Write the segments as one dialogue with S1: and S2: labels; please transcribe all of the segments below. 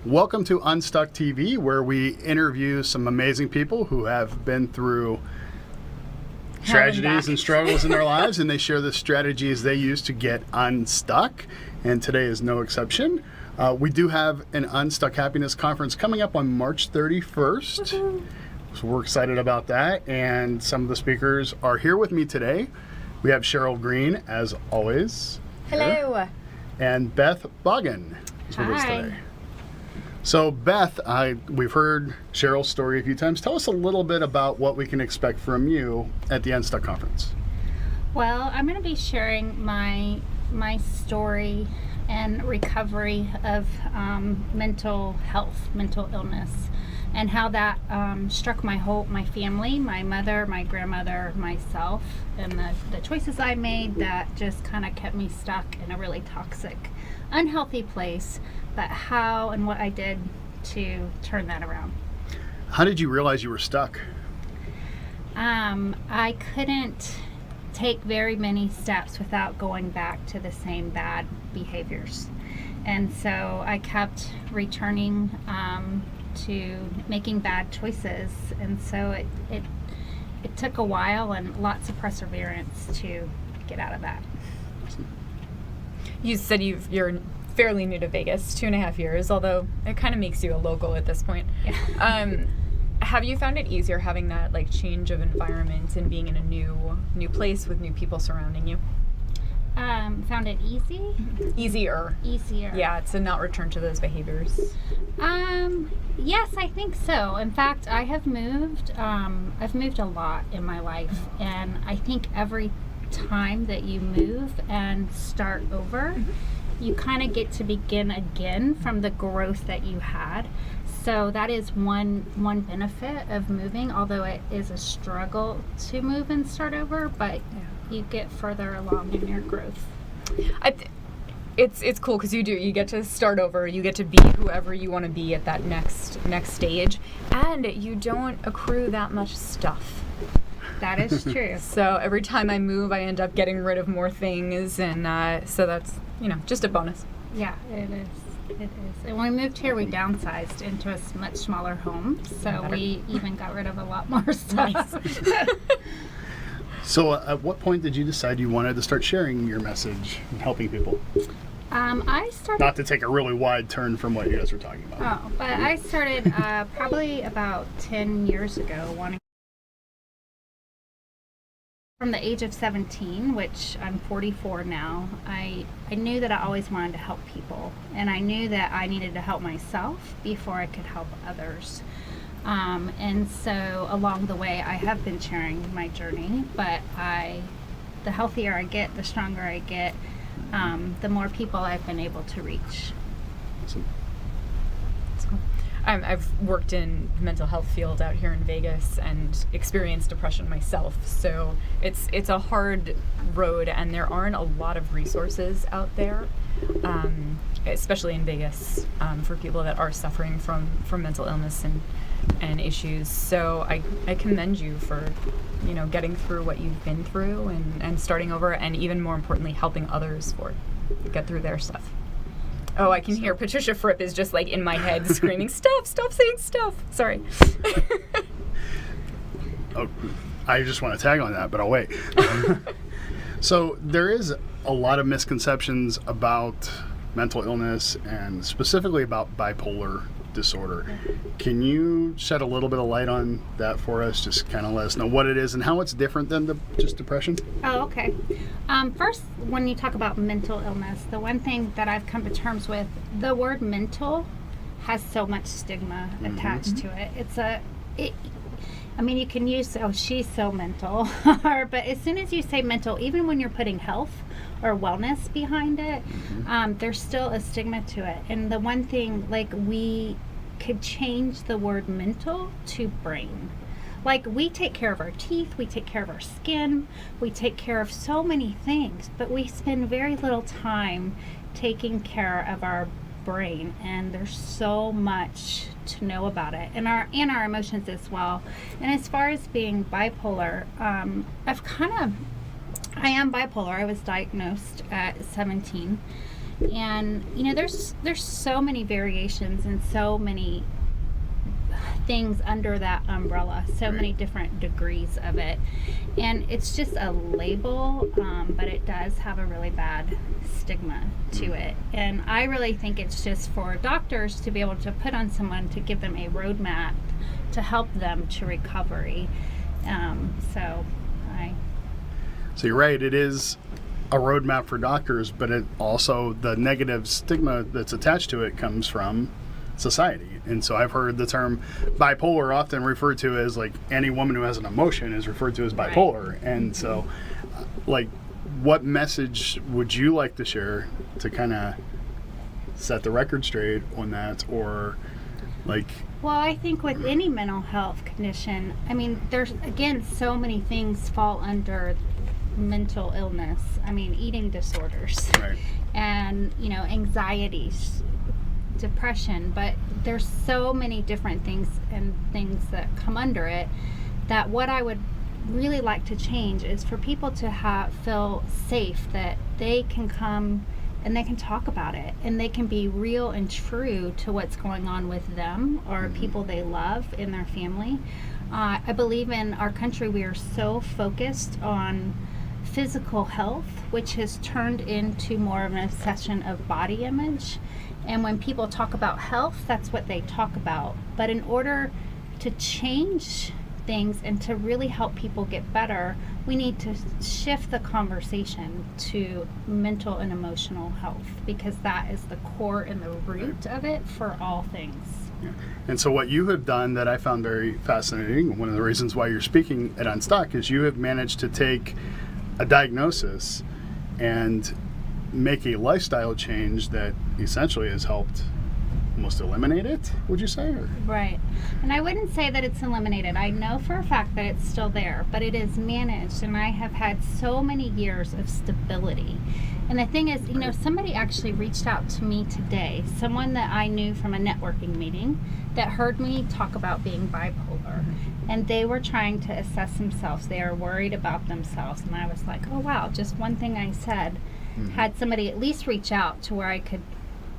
S1: Welcome to Unstuck TV, where we interview some amazing people who have been through tragedies and struggles in their lives, and they share the strategies they use to get unstuck. And today is no exception. We do have an Unstuck Happiness Conference coming up on March 31st. So we're excited about that. And some of the speakers are here with me today. We have Cheryl Green, as always.
S2: Hello.
S1: Here, and Beth Boggin is with us today. So Beth, we've heard Cheryl's story a few times. Tell us a little bit about what we can expect from you at the Unstuck Conference.
S2: Well, I'm going to be sharing my story and recovery of mental health, mental illness, and how that struck my family, my mother, my grandmother, myself, and the choices I made that just kind of kept me stuck in a really toxic, unhealthy place, but how and what I did to turn that around.
S1: How did you realize you were stuck?
S2: I couldn't take very many steps without going back to the same bad behaviors. And so I kept returning to making bad choices. And so it took a while and lots of perseverance to get out of that.
S3: You said you're fairly new to Vegas, 2.5 years, although it kind of makes you a local at this point.
S2: Yeah.
S3: Have you found it easier having that change of environment and being in a new place with new people surrounding you?
S2: Found it easy?
S3: Easier. Yeah, to not return to those behaviors.
S2: Yes, I think so. In fact, I have moved. I've moved a lot in my life, and I think every time that you move and start over, you kind of get to begin again from the growth that you had. So that is one benefit of moving, although it is a struggle to move and start over, but you get further along in your growth.
S3: It's cool because you get to start over, you get to be whoever you want to be at that next stage, and you don't accrue that much stuff.
S2: That is true.
S3: So every time I move, I end up getting rid of more things, and so that's just a bonus.
S2: Yeah, it is. It is. And when we moved here, we downsized into a much smaller home, so we even got rid of a lot more stuff.
S1: So at what point did you decide you wanted to start sharing your message and helping people?
S2: I started...
S1: Not to take a really wide turn from what you guys were talking about.
S2: Oh, but I started probably about 10 years ago wanting... From the age of 17, which I'm 44 now, I knew that I always wanted to help people, and I knew that I needed to help myself before I could help others. And so along the way, I have been sharing my journey, but the healthier I get, the stronger I get, the more people I've been able to reach.
S1: Awesome.
S3: That's cool. I've worked in the mental health field out here in Vegas and experienced depression myself. So it's a hard road, and there aren't a lot of resources out there, especially in Vegas, for people that are suffering from mental illness and issues. So I commend you for getting through what you've been through and starting over, and even more importantly, helping others get through their stuff. Oh, I can hear Patricia Fripp is just in my head screaming, stop saying stuff. Sorry.
S1: Oh, I just want to tag on that, but I'll wait. So there is a lot of misconceptions about mental illness and specifically about bipolar disorder. Can you shed a little bit of light on that for us? Just kind of let us know what it is and how it's different than just depression.
S2: Oh, okay. First, when you talk about mental illness, the one thing that I've come to terms with, the word mental has so much stigma attached to it. You can use, oh, she's so mental, but as soon as you say mental, even when you're putting health or wellness behind it, there's still a stigma to it. And the one thing, we could change the word mental to brain. We take care of our teeth, we take care of our skin, we take care of so many things, but we spend very little time taking care of our brain, and there's so much to know about it, and our emotions as well. And as far as being bipolar, I am bipolar. I was diagnosed at 17, And there's so many variations and so many things under that umbrella, so many different degrees of it, and it's just a label, but it does have a really bad stigma to it. And I really think it's just for doctors to be able to put on someone to give them a roadmap to help them to recovery.
S1: So you're right, it is a roadmap for doctors, but it also, the negative stigma that's attached to it comes from society. And so I've heard the term bipolar often referred to as, like, any woman who has an emotion is referred to as bipolar. Right. And so, like, what message would you like to share to kind of set the record straight on that? Or, like...
S2: Well, I think with any mental health condition, I mean, there's, again, so many things fall under mental illness. I mean, eating disorders.
S1: Right.
S2: And, anxieties, depression, but there's so many different things that come under it, that what I would really like to change is for people to feel safe, that they can come and they can talk about it, and they can be real and true to what's going on with them or people they love in their family. I believe in our country we are so focused on physical health, which has turned into more of an obsession of body image. And when people talk about health, that's what they talk about. But in order to change things and to really help people get better, we need to shift the conversation to mental and emotional health, because that is the core and the root of it for all things.
S1: Yeah. And so what you have done that I found very fascinating, one of the reasons why you're speaking at Unstuck, is you have managed to take a diagnosis and make a lifestyle change that essentially has helped almost eliminate it, would you say? Or?
S2: Right. And I wouldn't say that it's eliminated. I know for a fact that it's still there, but it is managed, and I have had so many years of stability. And the thing is, somebody actually reached out to me today, someone that I knew from a networking meeting that heard me talk about being bipolar. And they were trying to assess themselves. They are worried about themselves. And I was like, oh, wow, just one thing I said had somebody at least reach out to where I could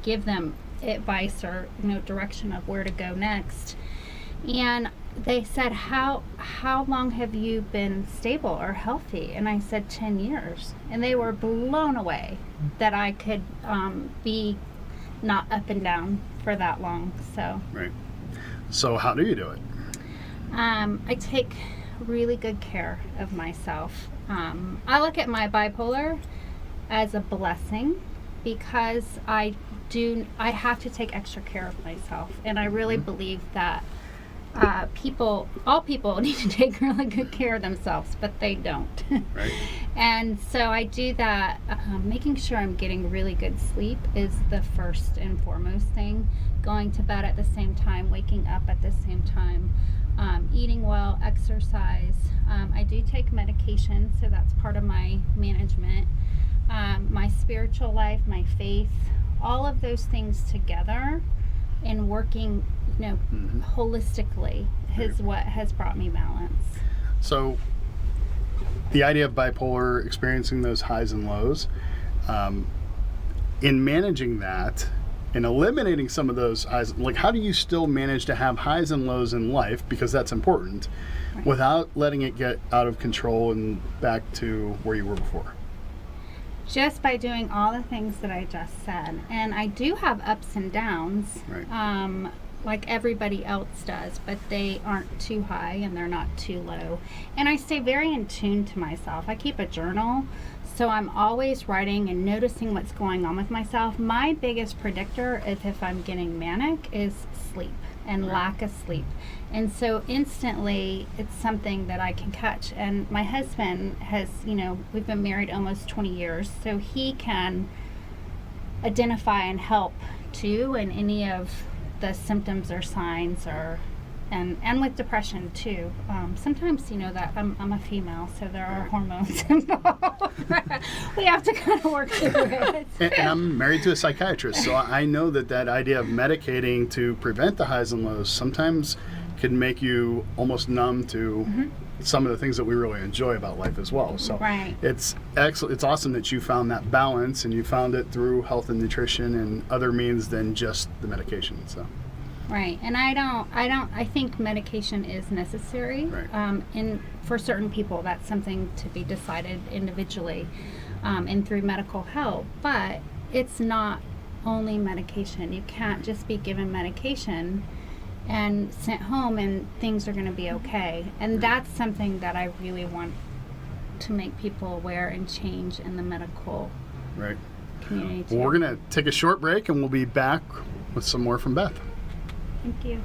S2: give them advice or direction of where to go next. And they said, how long have you been stable or healthy? And I said 10 years. And they were blown away that I could be not up and down for that long. So
S1: right. So how do you do it?
S2: I take really good care of myself. I look at my bipolar as a blessing, because I have to take extra care of myself, and I really believe that all people need to take really good care of themselves, but they don't.
S1: Right.
S2: And so I do that. Making sure I'm getting really good sleep is the first and foremost thing. Going to bed at the same time, waking up at the same time, eating well, exercise. I do take medication, so that's part of my management. My spiritual life, my faith, all of those things together, and working, holistically is what has brought me balance.
S1: So the idea of bipolar, experiencing those highs and lows, in managing that and eliminating some of those highs, like, how do you still manage to have highs and lows in life, because that's important, right, without letting it get out of control and back to where you were before?
S2: Just by doing all the things that I just said. And I do have ups and downs, right, like everybody else does, but they aren't too high and they're not too low. And I stay very in tune to myself. I keep a journal, so I'm always writing and noticing what's going on with myself. My biggest predictor if I'm getting manic is sleep and lack of sleep. And so instantly it's something that I can catch. And my husband has, we've been married almost 20 years, so he can identify and help too in any of the symptoms or signs, or and with depression too. Sometimes that I'm a female, so there are hormones involved. We have to kind of work through it.
S1: And I'm married to a psychiatrist, so I know that idea of medicating to prevent the highs and lows sometimes can make you almost numb to some of the things that we really enjoy about life as well. So
S2: Right.
S1: it's excellent. It's awesome that you found that balance, and you found it through health and nutrition and other means than just the medication. So
S2: Right, and I think medication is necessary.
S1: Right.
S2: And for certain people, that's something to be decided individually, and through medical help. But it's not only medication. You can't just be given medication and sent home and things are going to be okay. And that's something that I really want to make people aware and change in the medical
S1: right.
S2: community too.
S1: Well, we're gonna take a short break, and we'll be back with some more from Beth.
S2: Thank you.